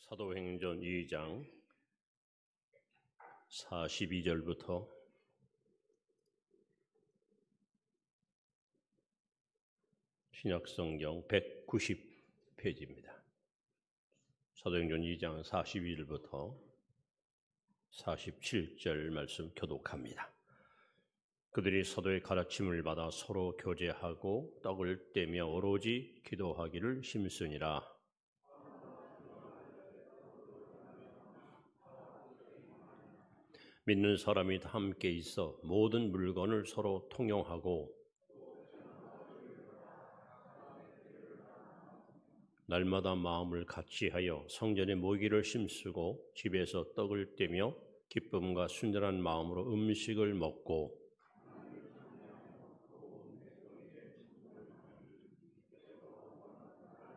사도행전 2장 42절부터 신약성경 190페이지입니다. 사도행전 2장 42절부터 47절 말씀 교독합니다. 그들이 사도의 가르침을 받아 서로 교제하고 떡을 떼며 오로지 기도하기를 힘쓰니라. 믿는 사람이 다 함께 있어 모든 물건을 서로 통용하고 날마다 마음을 같이하여 성전에 모이기를 힘쓰고 집에서 떡을 떼며 기쁨과 순전한 마음으로 음식을 먹고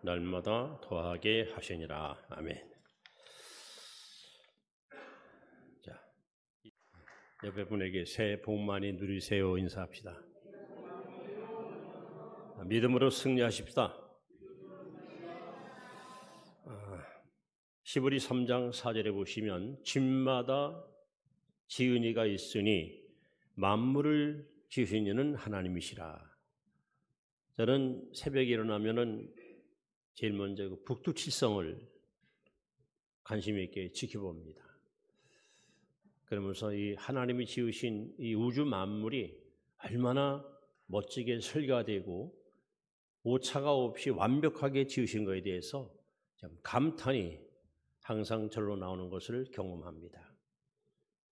날마다 더하게 하시니라. 아멘. 옆에 분에게 새해 복 많이 누리세요 인사합시다. 믿음으로 승리하십시다. 히브리 3장 4절에 보시면 집마다 지은 이가 있으니 만물을 지으신 이는 하나님이시라. 저는 새벽에 일어나면은 제일 먼저 그 북두칠성을 관심 있게 지켜봅니다. 그러면서 이 하나님이 지으신 이 우주 만물이 얼마나 멋지게 설계가 되고 오차가 없이 완벽하게 지으신 것에 대해서 좀 감탄이 항상 절로 나오는 것을 경험합니다.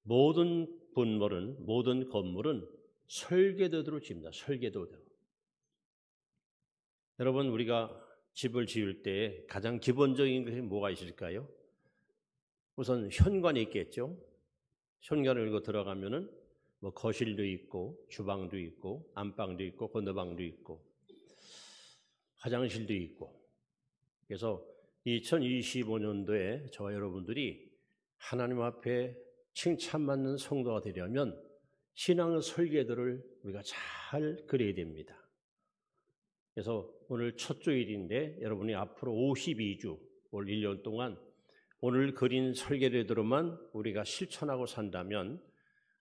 모든 건물은 설계도대로 지습니다. 설계도대로. 여러분, 우리가 집을 지을 때 가장 기본적인 것이 뭐가 있을까요? 우선 현관이 있겠죠. 현관을 열고 들어가면은 뭐 거실도 있고 주방도 있고 안방도 있고 건너방도 있고 화장실도 있고. 그래서 2025년도에 저와 여러분들이 하나님 앞에 칭찬받는 성도가 되려면 신앙 설계도를 우리가 잘 그려야 됩니다. 그래서 오늘 첫 주일인데 여러분이 앞으로 52주 올 1년 동안 오늘 그린 설계도대로만 우리가 실천하고 산다면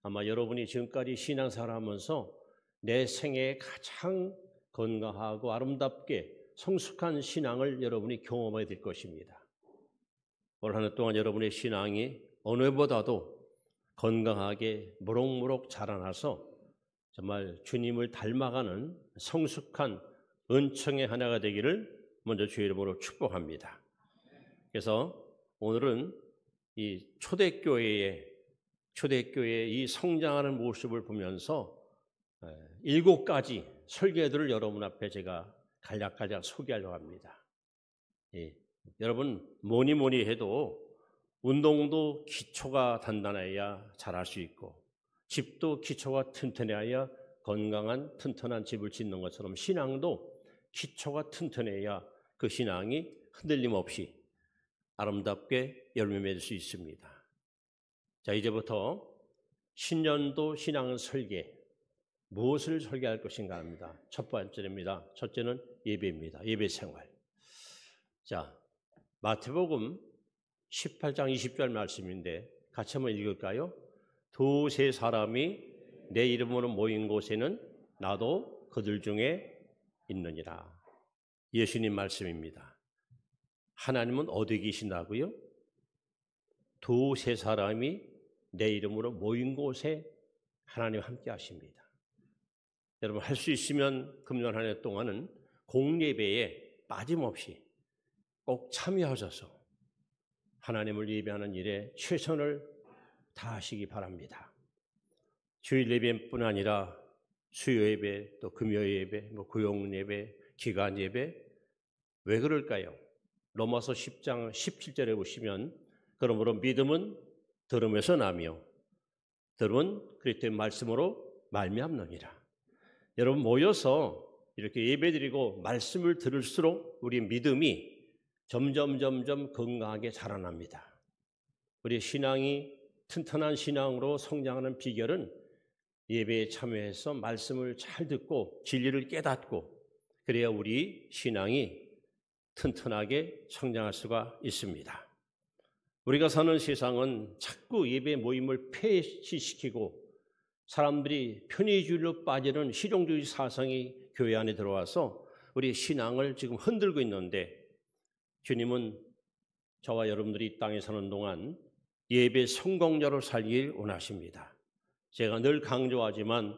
아마 여러분이 지금까지 신앙생활 하면서 내 생애에 가장 건강하고 아름답게 성숙한 신앙을 여러분이 경험하게 될 것입니다. 올 한 해 동안 여러분의 신앙이 어느 해보다도 건강하게 무럭무럭 자라나서 정말 주님을 닮아가는 성숙한 은총의 하나가 되기를 먼저 주의 이름으로 축복합니다. 그래서 오늘은 이 초대교회의 이 성장하는 모습을 보면서 7가지 설계도를 여러분 앞에 제가 간략하게 소개하려고 합니다. 여러분 뭐니 해도 운동도 기초가 단단해야 잘할 수 있고 집도 기초가 튼튼해야 건강한 튼튼한 집을 짓는 것처럼 신앙도 기초가 튼튼해야 그 신앙이 흔들림 없이 아름답게 열매 맺을 수 있습니다. 자, 이제부터 신년도 신앙 설계, 무엇을 설계할 것인가 합니다. 첫 번째입니다. 첫째는 예배입니다. 예배 생활. 자, 마태복음 18장 20절 말씀인데 같이 한번 읽을까요? 두세 사람이 내 이름으로 모인 곳에는 나도 그들 중에 있느니라. 예수님 말씀입니다. 하나님은 어디 계신다고요? 두세 사람이 내 이름으로 모인 곳에 하나님과 함께 하십니다. 여러분 할 수 있으면 금년 한 해 동안은 공예배에 빠짐없이 꼭 참여하셔서 하나님을 예배하는 일에 최선을 다하시기 바랍니다. 주일 예배뿐 아니라 수요 예배, 또 금요 예배, 구역 예배, 기간 예배. 왜 그럴까요? 로마서 10장 17절에 보시면 그러므로 믿음은 들음에서 나며 들음은 그리스도의 말씀으로 말미암느니라. 여러분 모여서 이렇게 예배드리고 말씀을 들을수록 우리 믿음이 점점 건강하게 자라납니다. 우리 신앙이 튼튼한 신앙으로 성장하는 비결은 예배에 참여해서 말씀을 잘 듣고 진리를 깨닫고 그래야 우리 신앙이 튼튼하게 성장할 수가 있습니다. 우리가 사는 세상은 자꾸 예배 모임을 폐지시키고 사람들이 편의주의로 빠지는 실용주의 사상이 교회 안에 들어와서 우리 신앙을 지금 흔들고 있는데, 주님은 저와 여러분들이 이 땅에 사는 동안 예배 성공자로 살길 원하십니다. 제가 늘 강조하지만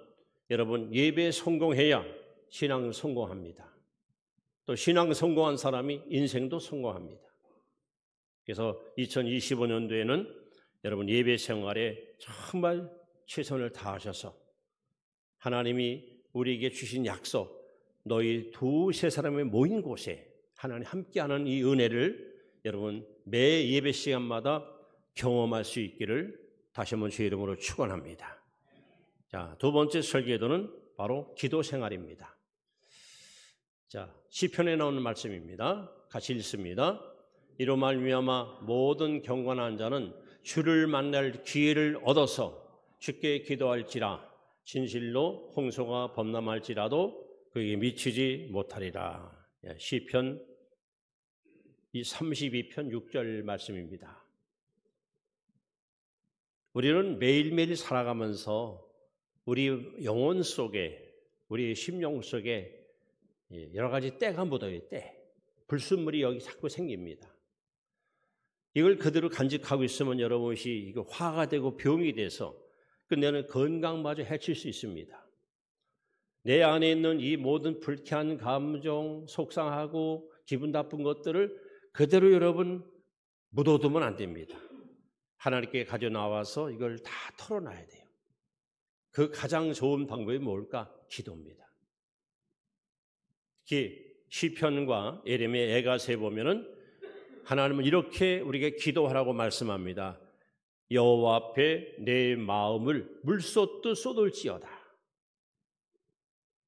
여러분, 예배에 성공해야 신앙 성공합니다. 또 신앙 성공한 사람이 인생도 성공합니다. 그래서 2025년도에는 여러분 예배 생활에 정말 최선을 다하셔서 하나님이 우리에게 주신 약속, 너희 두세 사람이 모인 곳에 하나님 함께하는 이 은혜를 여러분 매 예배 시간마다 경험할 수 있기를 다시 한번 주의 이름으로 축원합니다. 자, 두 번째 설교도는 바로 기도 생활입니다. 자, 시편에 나오는 말씀입니다. 같이 읽습니다. 이로 말미암아 모든 경건한 자는 주를 만날 기회를 얻어서 주께 기도할지라. 진실로 홍수가 범람할지라도 그에게 미치지 못하리라. 시편 32편 6절 말씀입니다. 우리는 매일매일 살아가면서 우리 영혼 속에, 우리 심령 속에 여러 가지 때가 묻어요. 때. 불순물이 여기 자꾸 생깁니다. 이걸 그대로 간직하고 있으면 여러분이 이거 화가 되고 병이 돼서 끝내는 건강마저 해칠 수 있습니다. 내 안에 있는 이 모든 불쾌한 감정, 속상하고 기분 나쁜 것들을 그대로 여러분 묻어두면 안 됩니다. 하나님께 가져 나와서 이걸 다 털어놔야 돼요. 그 가장 좋은 방법이 뭘까? 기도입니다. 특히 시편과 예레미야, 에가서에 보면은 하나님은 이렇게 우리에게 기도하라고 말씀합니다. 여호와 앞에 내 마음을 물쏟듯 쏟을지어다.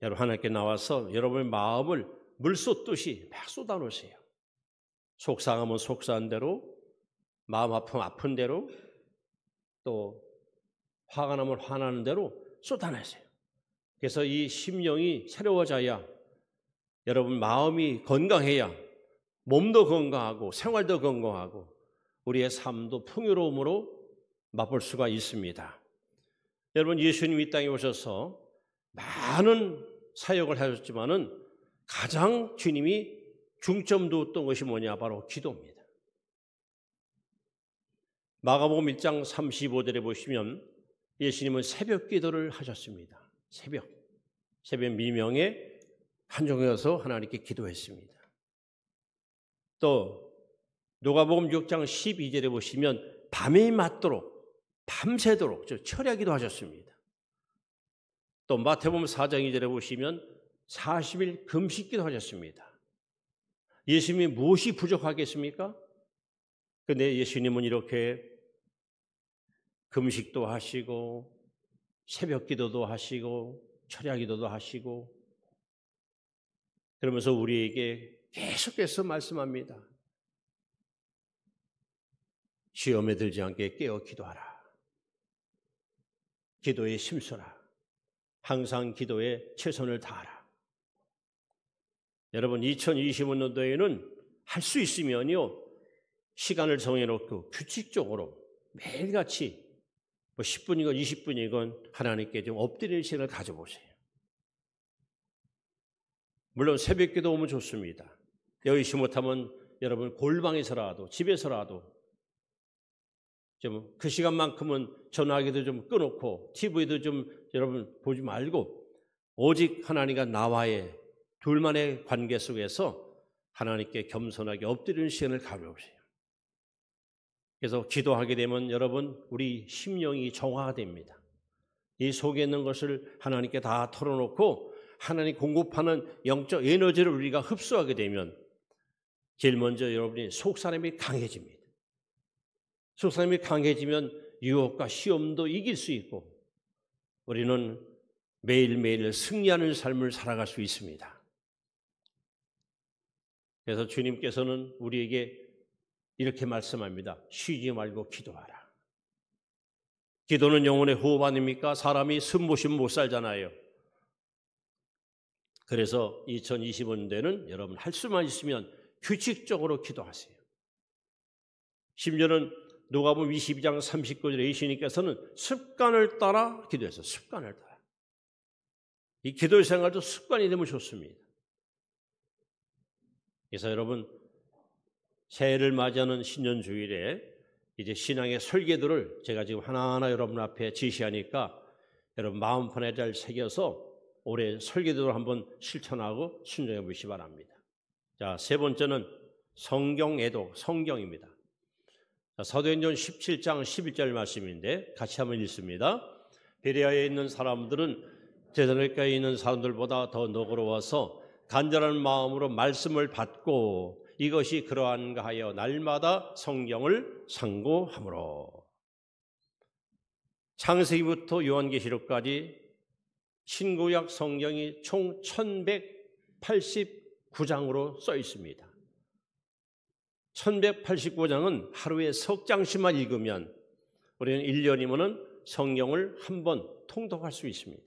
여러분 하나님께 나와서 여러분의 마음을 물쏟듯이 막 쏟아놓으세요. 속상하면 속상한 대로, 마음 아프면 아픈 대로, 또 화가 나면 화나는 대로 쏟아내세요. 그래서 이 심령이 새로워져야, 여러분 마음이 건강해야 몸도 건강하고 생활도 건강하고 우리의 삶도 풍요로움으로 맛볼 수가 있습니다. 여러분 예수님 이 땅에 오셔서 많은 사역을 하셨지만은 가장 주님이 중점 두었던 것이 뭐냐? 바로 기도입니다. 마가복음 1장 35절에 보시면 예수님은 새벽 기도를 하셨습니다. 새벽 미명에 한정해서 하나님께 기도했습니다. 또 누가복음 6장 12절에 보시면 밤이 맞도록 밤새도록 철야기도 하셨습니다. 또 마태복음 4장 2절에 보시면 40일 금식기도 하셨습니다. 예수님이 무엇이 부족하겠습니까? 그런데 예수님은 이렇게 금식도 하시고 새벽기도도 하시고 철야기도도 하시고 그러면서 우리에게 계속해서 말씀합니다. 시험에 들지 않게 깨어 기도하라. 기도에 힘써라. 항상 기도에 최선을 다하라. 여러분 2025년도에는 할 수 있으면요 시간을 정해놓고 규칙적으로 매일같이 10분이건 20분이건 하나님께 좀 엎드리는 시간을 가져보세요. 물론 새벽기도 오면 좋습니다. 여의치 못하면 여러분 골방에서라도 집에서라도 좀 그 시간만큼은 전화기도 좀 끊어놓고 TV도 좀 여러분 보지 말고 오직 하나님과 나와의 둘만의 관계 속에서 하나님께 겸손하게 엎드리는 시간을 가져보세요. 그래서 기도하게 되면 여러분 우리 심령이 정화됩니다. 이 속에 있는 것을 하나님께 다 털어놓고 하나님 공급하는 영적 에너지를 우리가 흡수하게 되면 제일 먼저 여러분이 속사람이 강해집니다. 속사람이 강해지면 유혹과 시험도 이길 수 있고 우리는 매일매일 승리하는 삶을 살아갈 수 있습니다. 그래서 주님께서는 우리에게 이렇게 말씀합니다. 쉬지 말고 기도하라. 기도는 영혼의 호흡 아닙니까? 사람이 숨 못 쉬면 못 살잖아요. 그래서 2025년도에는 여러분 할 수만 있으면 규칙적으로 기도하세요. 심지어는 누가복음 22장 39절에 예수님께서는 습관을 따라 기도했어요. 습관을 따라. 이 기도 생활도 습관이 되면 좋습니다. 그래서 여러분, 새해를 맞이하는 신년 주일에 이제 신앙의 설계도를 제가 지금 하나하나 여러분 앞에 제시하니까 여러분 마음판에 잘 새겨서 올해 설계도를 한번 실천하고 순종해 보시기 바랍니다. 자, 세 번째는 성경 애독, 성경입니다. 자, 사도행전 17장 11절 말씀인데 같이 한번 읽습니다. 베레아에 있는 사람들은 데살로니가에 있는 사람들보다 더 너그러워서 간절한 마음으로 말씀을 받고 이것이 그러한가 하여 날마다 성경을 상고하므로. 창세기부터 요한계시록까지 신구약 성경이 총 1189장으로 써 있습니다. 1189장은 하루에 석 장씩만 읽으면 우리는 1년이면 성경을 한 번 통독할 수 있습니다.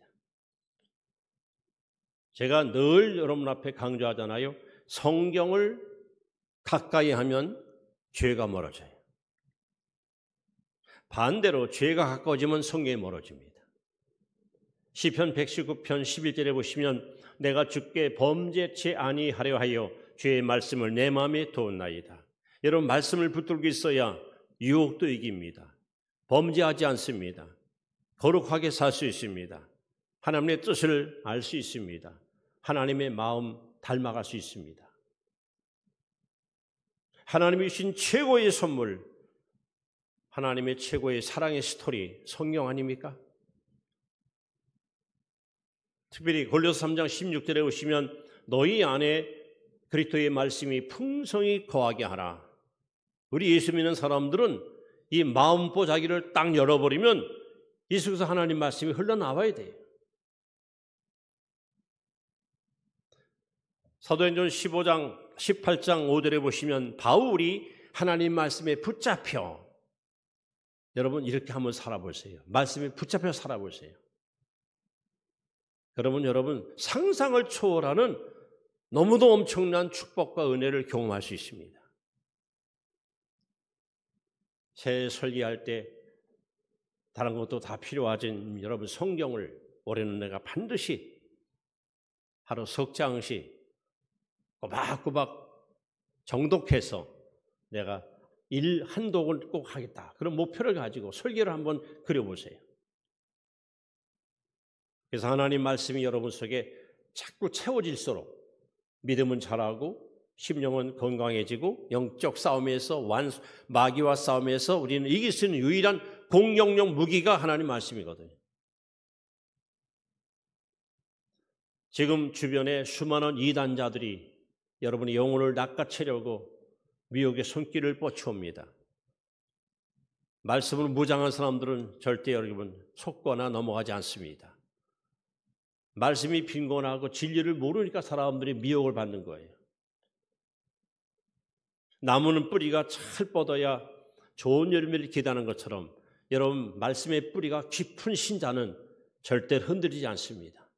제가 늘 여러분 앞에 강조하잖아요. 성경을 가까이 하면 죄가 멀어져요. 반대로 죄가 가까워지면 성경이 멀어집니다. 시편 119편 11절에 보시면 내가 주께 범죄치 아니하려 하여 주의 말씀을 내 마음에 두었나이다. 여러분, 말씀을 붙들고 있어야 유혹도 이깁니다. 범죄하지 않습니다. 거룩하게 살 수 있습니다. 하나님의 뜻을 알 수 있습니다. 하나님의 마음 닮아갈 수 있습니다. 하나님이 주신 최고의 선물, 하나님의 최고의 사랑의 스토리, 성경 아닙니까? 특별히 골로새 3장 16절에 보시면 너희 안에 그리스도의 말씀이 풍성히 거하게 하라. 우리 예수 믿는 사람들은 이 마음보자기를 딱 열어버리면 이 속에서 하나님 말씀이 흘러나와야 돼요. 사도행전 15장 18장 5절에 보시면 바울이 하나님 말씀에 붙잡혀, 여러분 이렇게 한번 살아보세요. 말씀에 붙잡혀 살아보세요. 그러면 여러분 상상을 초월하는 너무도 엄청난 축복과 은혜를 경험할 수 있습니다. 새해 설계할 때 다른 것도 다 필요하지만 여러분 성경을 올해는 내가 반드시 하루 석 장씩 꼬박꼬박 정독해서 내가 한 독을 꼭 하겠다. 그런 목표를 가지고 설계를 한번 그려보세요. 그래서 하나님 말씀이 여러분 속에 자꾸 채워질수록 믿음은 자라고 심령은 건강해지고 영적 싸움에서 마귀와 싸움에서 우리는 이길 수 있는 유일한 공격용 무기가 하나님 말씀이거든요. 지금 주변에 수많은 이단자들이 여러분의 영혼을 낚아채려고 미혹의 손길을 뻗쳐옵니다. 말씀을 무장한 사람들은 절대 여러분 속거나 넘어가지 않습니다. 말씀이 빈곤하고 진리를 모르니까 사람들이 미혹을 받는 거예요. 나무는 뿌리가 잘 뻗어야 좋은 열매를 기다는 것처럼 여러분 말씀의 뿌리가 깊은 신자는 절대 흔들리지 않습니다.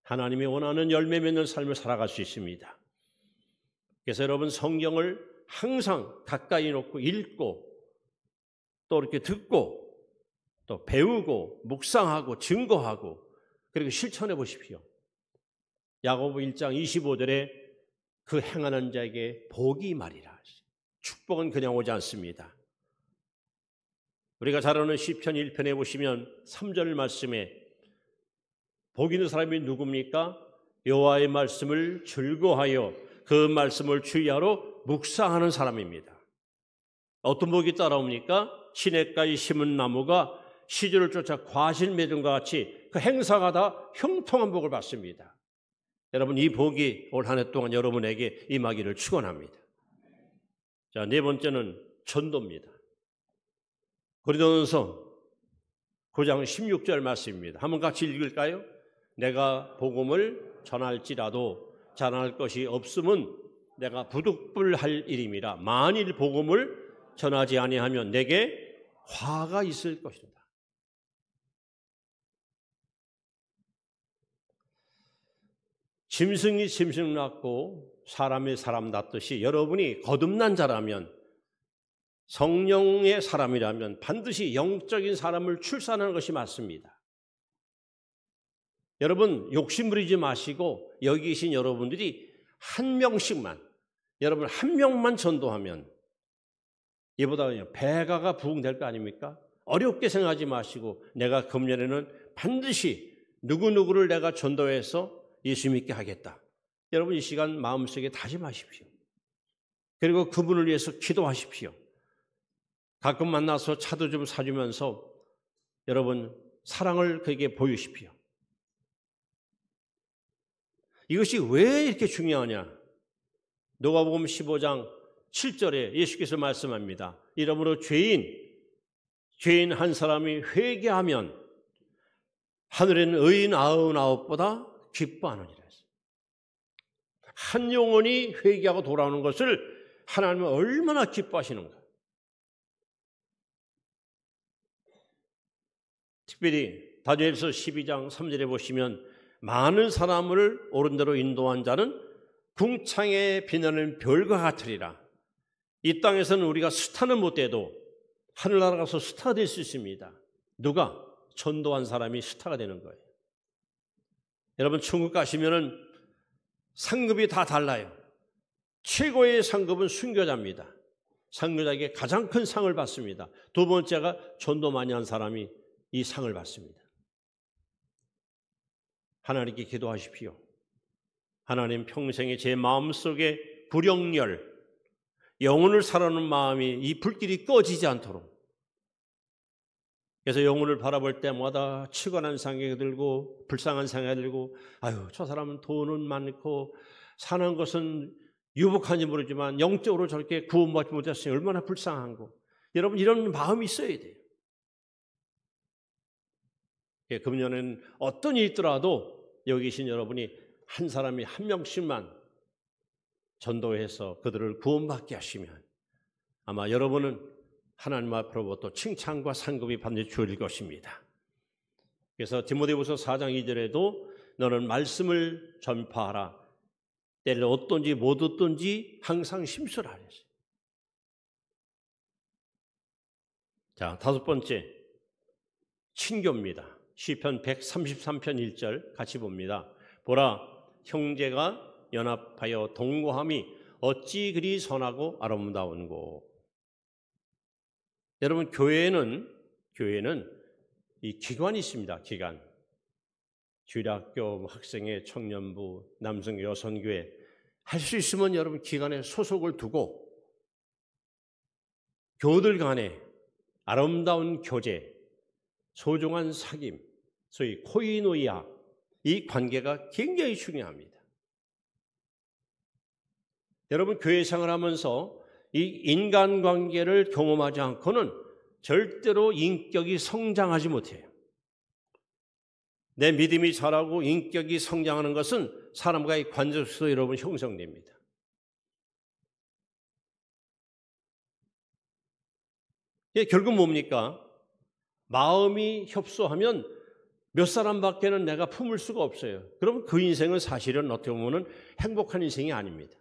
하나님이 원하는 열매 맺는 삶을 살아갈 수 있습니다. 그래서 여러분 성경을 항상 가까이 놓고 읽고 또 이렇게 듣고 또 배우고 묵상하고 증거하고 그리고 실천해 보십시오. 야고보 1장 25절에 그 행하는 자에게 복이 말이라. 축복은 그냥 오지 않습니다. 우리가 잘 아는 시편 1편에 보시면 3절 말씀에 복 있는 사람이 누굽니까? 여호와의 말씀을 즐거워하여 그 말씀을 주야로 묵상하는 사람입니다. 어떤 복이 따라옵니까? 시냇가에 심은 나무가 시절을 쫓아 과실 맺음과 같이 그 행사가 다 형통한 복을 받습니다. 여러분 이 복이 올 한 해 동안 여러분에게 임하기를 축원합니다. 자, 네 번째는 전도입니다. 고린도전서 9장 16절 말씀입니다. 한번 같이 읽을까요? 내가 복음을 전할지라도 전할 것이 없음은 내가 부득불할 일임이라. 만일 복음을 전하지 아니하면 내게 화가 있을 것이다. 짐승이 짐승 낳고 사람이 사람 낳듯이 여러분이 거듭난 자라면 성령의 사람이라면 반드시 영적인 사람을 출산하는 것이 맞습니다. 여러분 욕심부리지 마시고 여기 계신 여러분들이 한 명씩만, 여러분 한 명만 전도하면 이보다 배가가 부흥될 거 아닙니까? 어렵게 생각하지 마시고 내가 금년에는 반드시 누구누구를 내가 전도해서 예수 믿게 하겠다. 여러분 이 시간 마음속에 다짐하십시오. 그리고 그분을 위해서 기도하십시오. 가끔 만나서 차도 좀 사주면서 여러분 사랑을 그에게 보이십시오. 이것이 왜 이렇게 중요하냐? 누가복음 15장 7절에 예수께서 말씀합니다. 이러므로 죄인 한 사람이 회개하면 하늘에는 의인 99보다 기뻐하느니라. 한 영혼이 회개하고 돌아오는 것을 하나님은 얼마나 기뻐하시는가. 특별히 다니엘서 12장 3절에 보시면 많은 사람을 옳은 대로 인도한 자는 궁창에 빛나는 별과 같으리라. 이 땅에서는 우리가 스타는 못 돼도 하늘나라 가서 스타가 될 수 있습니다. 누가? 전도한 사람이 스타가 되는 거예요. 여러분 천국 가시면은 상급이 다 달라요. 최고의 상급은 순교자입니다. 상교자에게 가장 큰 상을 받습니다. 두 번째가 전도 많이 한 사람이 이 상을 받습니다. 하나님께 기도하십시오. 하나님 평생에 제 마음속에 불영열, 영혼을 사랑하는 마음이 이 불길이 꺼지지 않도록. 그래서 영혼을 바라볼 때마다 치관한 생각이 들고 불쌍한 생각이 들고 아유 저 사람은 돈은 많고 사는 것은 유복한지 모르지만 영적으로 저렇게 구원받지 못했으니 얼마나 불쌍한고. 여러분 이런 마음이 있어야 돼요. 금년에는 어떤 일이 있더라도 여기 계신 여러분이 한 사람이 한 명씩만 전도해서 그들을 구원받게 하시면 아마 여러분은 하나님 앞으로부터 칭찬과 상급이 반드시 주어질 것입니다. 그래서 디모데후서 4장 2절에도 너는 말씀을 전파하라. 때를 얻든지 못 얻든지 항상 심술하라 했어요. 자, 다섯 번째 친교입니다. 시편 133편 1절 같이 봅니다. 보라 형제가 연합하여 동거함이 어찌 그리 선하고 아름다운고. 여러분 교회는 이 기관이 있습니다. 기관. 주일학교, 학생회, 청년부, 남성 여성교회 할 수 있으면 여러분 기관에 소속을 두고 교우들 간에 아름다운 교제, 소중한 사귐, 소위 코이노이아 이 관계가 굉장히 중요합니다. 여러분 교회 생활하면서 이 인간관계를 경험하지 않고는 절대로 인격이 성장하지 못해요. 내 믿음이 자라고 인격이 성장하는 것은 사람과의 관계 속에서 여러분 형성됩니다. 결국 뭡니까? 마음이 협소하면 몇 사람밖에는 내가 품을 수가 없어요. 그러면 그 인생은 사실은 어떻게 보면 행복한 인생이 아닙니다.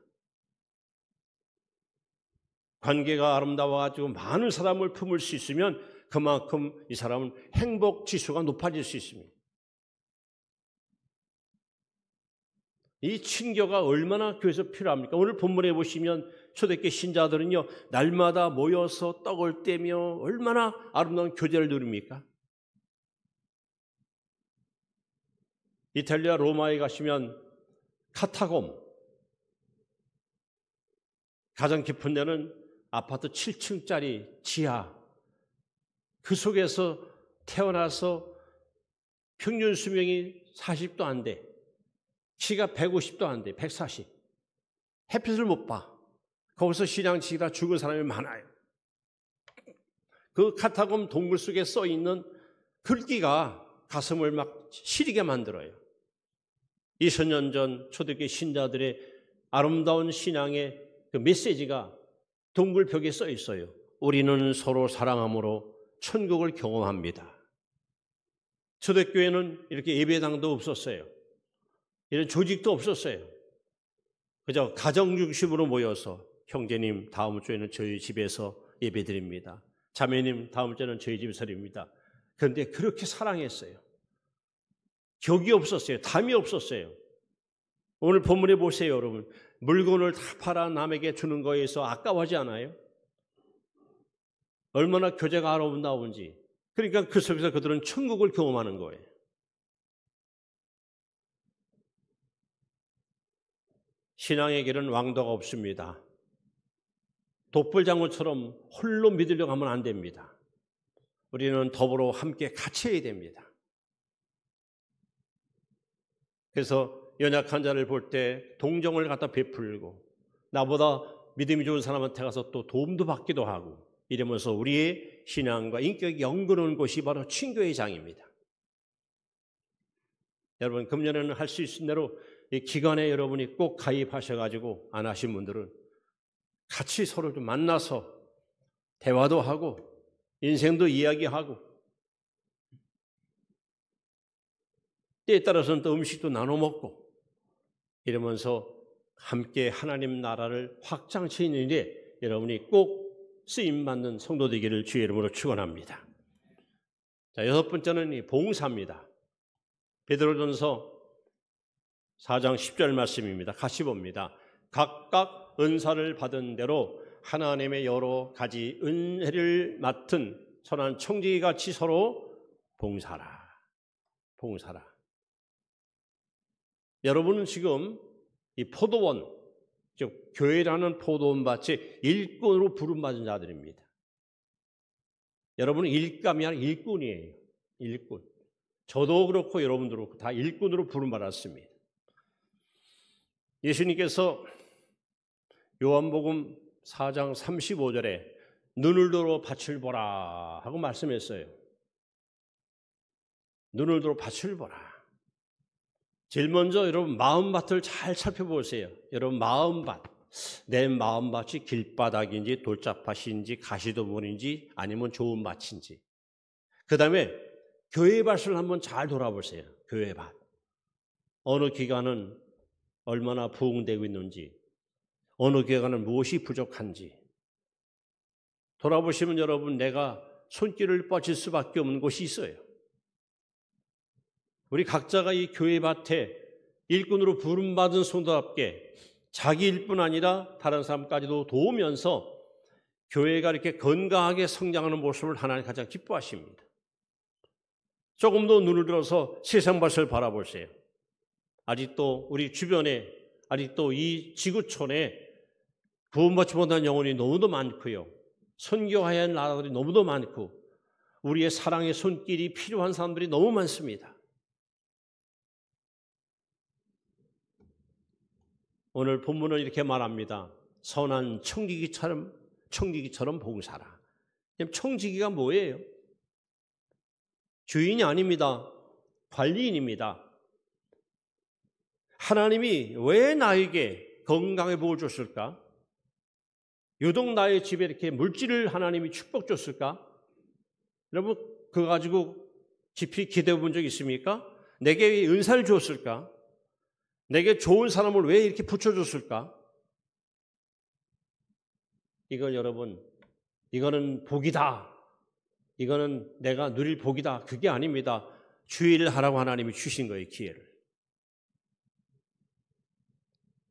관계가 아름다워가지고 많은 사람을 품을 수 있으면 그만큼 이 사람은 행복 지수가 높아질 수 있습니다. 이 친교가 얼마나 교회에서 필요합니까? 오늘 본문에 보시면 초대교회 신자들은요 날마다 모여서 떡을 떼며 얼마나 아름다운 교제를 누립니까? 이탈리아 로마에 가시면 카타콤 가장 깊은 데는 아파트 7층짜리 지하 그 속에서 태어나서 평균 수명이 40도 안 돼. 키가 150도 안 돼. 140. 햇빛을 못 봐. 거기서 신앙 지키다 죽은 사람이 많아요. 그 카타콤 동굴 속에 써 있는 글귀가 가슴을 막 시리게 만들어요. 2000년 전 초대교회 신자들의 아름다운 신앙의 그 메시지가 동굴 벽에 써 있어요. 우리는 서로 사랑함으로 천국을 경험합니다. 초대교회는 이렇게 예배당도 없었어요. 이런 조직도 없었어요. 그저 가정 중심으로 모여서 형제님 다음 주에는 저희 집에서 예배드립니다. 자매님 다음 주는 저희 집 설입니다. 그런데 그렇게 사랑했어요. 격이 없었어요. 담이 없었어요. 오늘 본문에 보세요, 여러분. 물건을 다 팔아 남에게 주는 거에서 아까워하지 않아요? 얼마나 교제가 아름다운지. 그러니까 그 속에서 그들은 천국을 경험하는 거예요. 신앙의 길은 왕도가 없습니다. 독불장군처럼 홀로 믿으려고 하면 안 됩니다. 우리는 더불어 함께 같이 해야 됩니다. 그래서 연약한 자를 볼 때 동정을 갖다 베풀고 나보다 믿음이 좋은 사람한테 가서 또 도움도 받기도 하고 이러면서 우리의 신앙과 인격이 연결하는 곳이 바로 친교의 장입니다. 여러분 금년에는 할 수 있는 대로 이 기간에 여러분이 꼭 가입하셔가지고 안 하신 분들은 같이 서로 좀 만나서 대화도 하고 인생도 이야기하고 때에 따라서는 또 음식도 나눠 먹고 이러면서 함께 하나님 나라를 확장시키는 일에 여러분이 꼭 쓰임받는 성도 되기를 주의 이름으로 축원합니다. 자, 여섯 번째는 이 봉사입니다. 베드로전서 4장 10절 말씀입니다. 같이 봅니다. 각각 은사를 받은 대로 하나님의 여러 가지 은혜를 맡은 선한 청지기같이 서로 봉사라. 봉사라. 여러분은 지금 이 포도원, 즉 교회라는 포도원밭에 일꾼으로 부름받은 자들입니다. 여러분은 일감이 아니라 일꾼이에요. 일꾼. 저도 그렇고 여러분도 그렇고 다 일꾼으로 부름받았습니다. 예수님께서 요한복음 4장 35절에 눈을 들어 밭을 보라 하고 말씀했어요. 눈을 들어 밭을 보라. 제일 먼저 여러분 마음밭을 잘 살펴보세요. 여러분 마음밭, 내 마음밭이 길바닥인지 돌짝밭인지 가시도문인지 아니면 좋은 밭인지. 그 다음에 교회밭을 한번 잘 돌아보세요. 교회밭. 어느 기관은 얼마나 부흥되고 있는지, 어느 기관은 무엇이 부족한지 돌아보시면 여러분 내가 손길을 뻗칠 수밖에 없는 곳이 있어요. 우리 각자가 이 교회밭에 일꾼으로 부름받은 성도답게 자기 일뿐 아니라 다른 사람까지도 도우면서 교회가 이렇게 건강하게 성장하는 모습을 하나님 가장 기뻐하십니다. 조금 더 눈을 들어서 세상밭을 바라보세요. 아직도 우리 주변에 아직도 이 지구촌에 구원받지 못한 영혼이 너무도 많고요. 선교해야 할 나라들이 너무도 많고 우리의 사랑의 손길이 필요한 사람들이 너무 많습니다. 오늘 본문은 이렇게 말합니다. 선한 청지기처럼 봉사라. 청지기가 뭐예요? 주인이 아닙니다. 관리인입니다. 하나님이 왜 나에게 건강의 복을 줬을까? 유독 나의 집에 이렇게 물질을 하나님이 축복 줬을까? 여러분 그거 가지고 깊이 기대해 본 적 있습니까? 내게 왜 은사를 주었을까? 내게 좋은 사람을 왜 이렇게 붙여줬을까? 이걸 여러분, 이거는 복이다. 이거는 내가 누릴 복이다. 그게 아닙니다. 주의를 하라고 하나님이 주신 거예요, 기회를.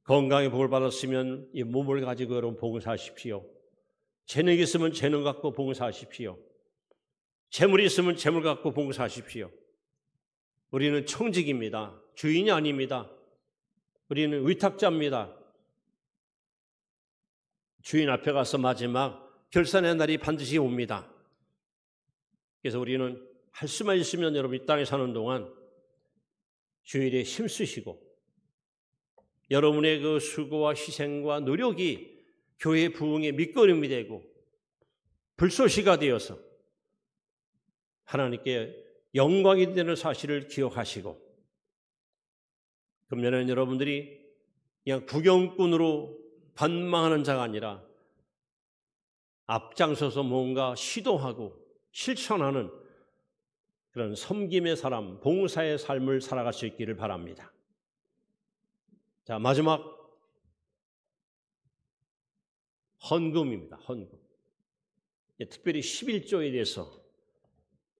건강의 복을 받았으면 이 몸을 가지고 여러분 봉사하십시오. 재능이 있으면 재능 갖고 봉사하십시오. 재물이 있으면 재물 갖고 봉사하십시오. 우리는 청직입니다. 주인이 아닙니다. 우리는 위탁자입니다. 주인 앞에 가서 마지막 결산의 날이 반드시 옵니다. 그래서 우리는 할 수만 있으면 여러분 이 땅에 사는 동안 주일에 힘쓰시고 여러분의 그 수고와 희생과 노력이 교회의 부흥의 밑거름이 되고 불쏘시가 되어서 하나님께 영광이 되는 사실을 기억하시고 금년에는 여러분들이 그냥 구경꾼으로 반망하는 자가 아니라 앞장서서 뭔가 시도하고 실천하는 그런 섬김의 삶, 봉사의 삶을 살아갈 수 있기를 바랍니다. 자, 마지막 헌금입니다. 헌금. 특별히 11조에 대해서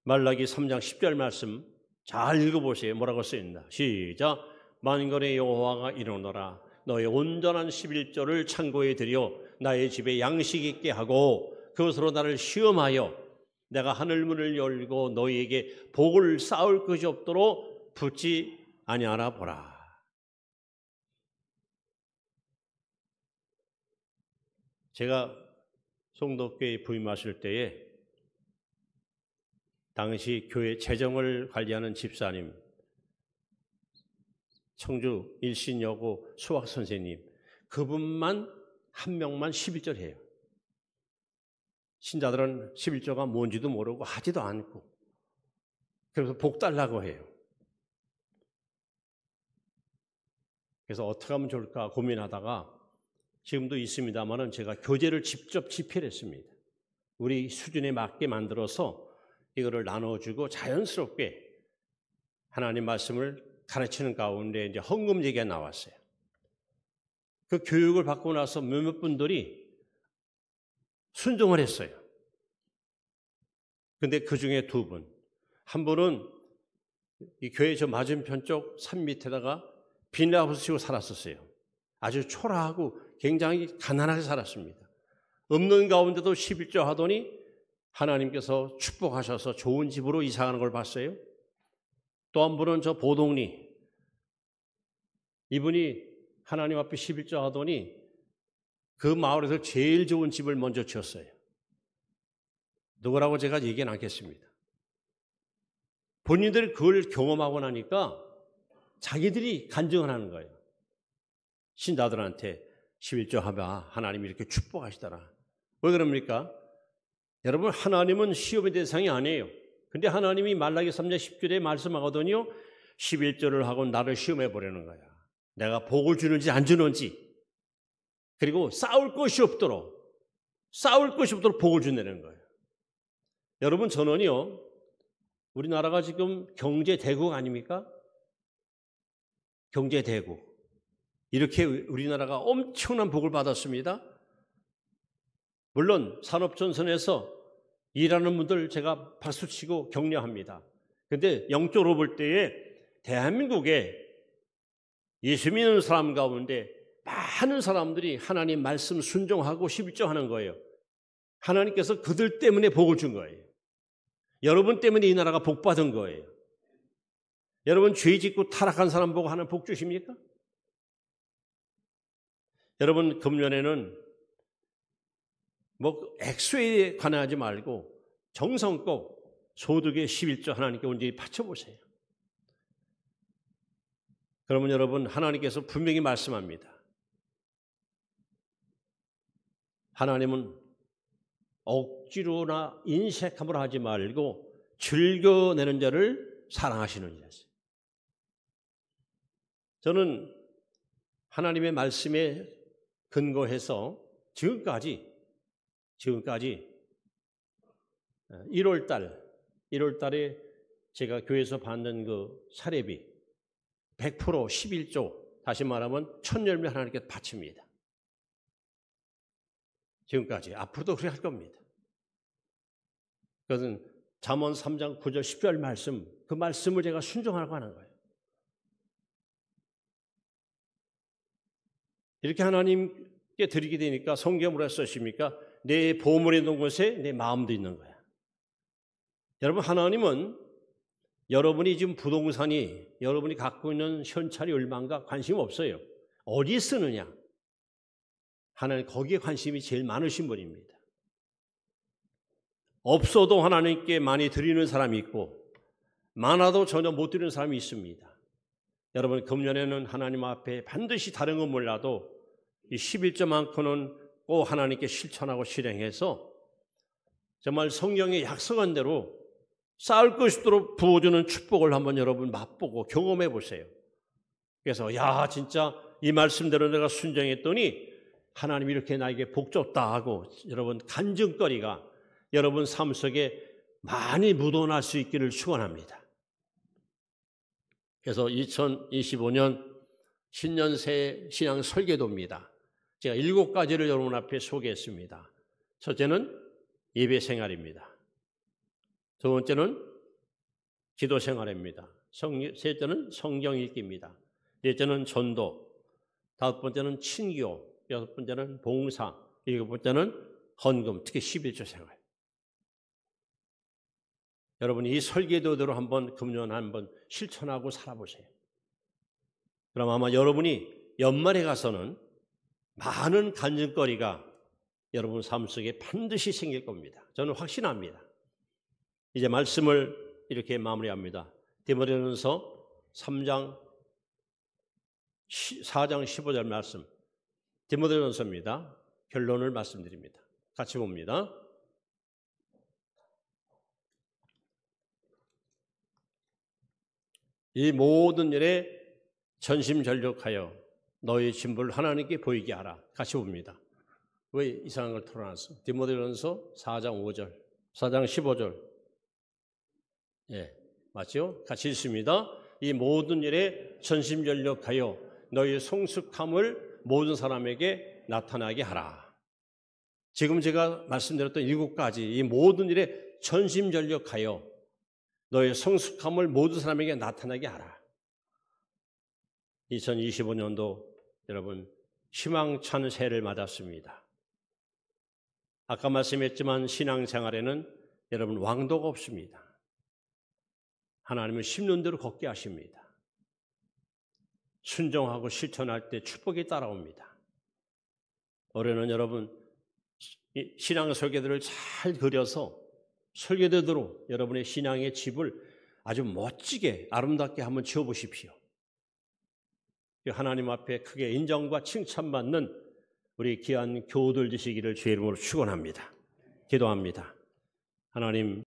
말라기 3장 10절 말씀 잘 읽어보세요. 뭐라고 써있나? 시작. 만군의 여호와가 이르노라. 너의 온전한 11조를 창고에 들여 나의 집에 양식 있게 하고 그것으로 나를 시험하여 내가 하늘문을 열고 너희에게 복을 쌓을 것이 없도록 붙지 아니하나 보라. 제가 송도교회에 부임하실 때에 당시 교회 재정을 관리하는 집사님, 청주 일신여고 수학 선생님, 그분만 한 명만 11절 해요. 신자들은 11조가 뭔지도 모르고 하지도 않고 그래서 복 달라고 해요. 그래서 어떻게 하면 좋을까 고민하다가 지금도 있습니다만은 제가 교재를 직접 집필했습니다. 우리 수준에 맞게 만들어서 이거를 나눠주고 자연스럽게 하나님 말씀을 가르치는 가운데 이제 헌금 얘기가 나왔어요. 그 교육을 받고 나서 몇몇 분들이 순종을 했어요. 근데 그 중에 두 분, 한 분은 이 교회 저 맞은편 쪽 산 밑에다가 비닐하우스 치고 살았었어요. 아주 초라하고 굉장히 가난하게 살았습니다. 없는 가운데도 11조 하더니 하나님께서 축복하셔서 좋은 집으로 이사가는 걸 봤어요. 또 한 분은 저 보동리, 이분이 하나님 앞에 11조 하더니 그 마을에서 제일 좋은 집을 먼저 지었어요. 누구라고 제가 얘기는 않겠습니다. 본인들이 그걸 경험하고 나니까 자기들이 간증을 하는 거예요. 신자들한테 11조 하면 하나님이 이렇게 축복하시더라. 왜 그럽니까? 여러분, 하나님은 시험의 대상이 아니에요. 근데 하나님이 말라기 3장 10절에 말씀하거든요. 11조를 하고 나를 시험해 보려는 거야. 내가 복을 주는지 안 주는지, 그리고 싸울 것이 없도록 복을 준다는 거예요. 여러분, 저는요, 우리나라가 지금 경제대국 아닙니까? 경제대국. 이렇게 우리나라가 엄청난 복을 받았습니다. 물론 산업전선에서 일하는 분들 제가 박수치고 격려합니다. 그런데 영적으로 볼 때에 대한민국에 예수 믿는 사람 가운데 많은 사람들이 하나님 말씀 순종하고 11조 하는 거예요. 하나님께서 그들 때문에 복을 준 거예요. 여러분 때문에 이 나라가 복 받은 거예요. 여러분 죄 짓고 타락한 사람 보고 하나님 복 주십니까? 여러분, 금년에는 뭐 액수에 관하지 말고 정성껏 소득의 11조 하나님께 온전히 바쳐보세요. 그러면 여러분, 하나님께서 분명히 말씀합니다. 하나님은 억지로나 인색함으로 하지 말고 즐겨내는 자를 사랑하시는 자세요. 저는 하나님의 말씀에 근거해서 지금까지 1월 달에 제가 교회에서 받는 그 사례비 100% 11조, 다시 말하면 천열매 하나님께 바칩니다. 지금까지 앞으로도 그렇게 할 겁니다. 그것은 잠언 3장 9절 10절 말씀, 그 말씀을 제가 순종하라고 하는 거예요. 이렇게 하나님께 드리게 되니까 성경에 뭐라 쓰십니까? 내 보물이 있는 곳에 내 마음도 있는 거야. 여러분, 하나님은 여러분이 지금 부동산이, 여러분이 갖고 있는 현찰이 얼마인가 관심 없어요. 어디에 쓰느냐? 하나님 거기에 관심이 제일 많으신 분입니다. 없어도 하나님께 많이 드리는 사람이 있고 많아도 전혀 못 드리는 사람이 있습니다. 여러분, 금년에는 하나님 앞에 반드시 다른 건 몰라도 이 11조만큼은 꼭 하나님께 실천하고 실행해서 정말 성경에 약속한 대로 쌓을 것이 있도록 부어주는 축복을 한번 여러분 맛보고 경험해 보세요. 그래서 진짜 이 말씀대로 내가 순종했더니 하나님이 이렇게 나에게 복 줬다 하고 여러분 간증거리가 여러분 삶 속에 많이 묻어날 수 있기를 축원합니다. 그래서 2025년 신년새 신앙 설계도입니다. 제가 7가지를 여러분 앞에 소개했습니다. 첫째는 예배 생활입니다. 두 번째는 기도 생활입니다. 셋째는 성경 읽기입니다. 넷째는 전도, 다섯 번째는 친교, 여섯 번째는 봉사, 일곱 번째는 헌금, 특히 11조 생활. 여러분이 이 설계도대로 한번 금년 한번 실천하고 살아보세요. 그럼 아마 여러분이 연말에 가서는 많은 간증거리가 여러분 삶 속에 반드시 생길 겁니다. 저는 확신합니다. 이제 말씀을 이렇게 마무리합니다. 디모데전서 4장 15절 말씀, 디모데전서입니다. 결론을 말씀드립니다. 같이 봅니다. 이 모든 일에 전심전력하여 너희 진보를 하나님께 보이게 하라. 같이 봅니다. 왜 이상한 걸 털어놨어? 디모데전서 4장 5절, 4장 15절. 예, 맞죠? 같이 읽습니다. 이 모든 일에 전심전력하여 너희 성숙함을 모든 사람에게 나타나게 하라. 지금 제가 말씀드렸던 7가지 이 모든 일에 전심전력하여 너희 성숙함을 모든 사람에게 나타나게 하라. 2025년도 여러분 희망찬 새해를 맞았습니다. 아까 말씀했지만 신앙생활에는 여러분 왕도가 없습니다. 하나님은 심는 대로 걷게 하십니다. 순종하고 실천할 때 축복이 따라옵니다. 올해는 여러분 신앙 설계도를 잘 그려서 설계도대로 여러분의 신앙의 집을 아주 멋지게 아름답게 한번 지어보십시오. 하나님 앞에 크게 인정과 칭찬받는 우리 귀한 교우들 되시기를 주의 이름으로 축원합니다. 기도합니다. 하나님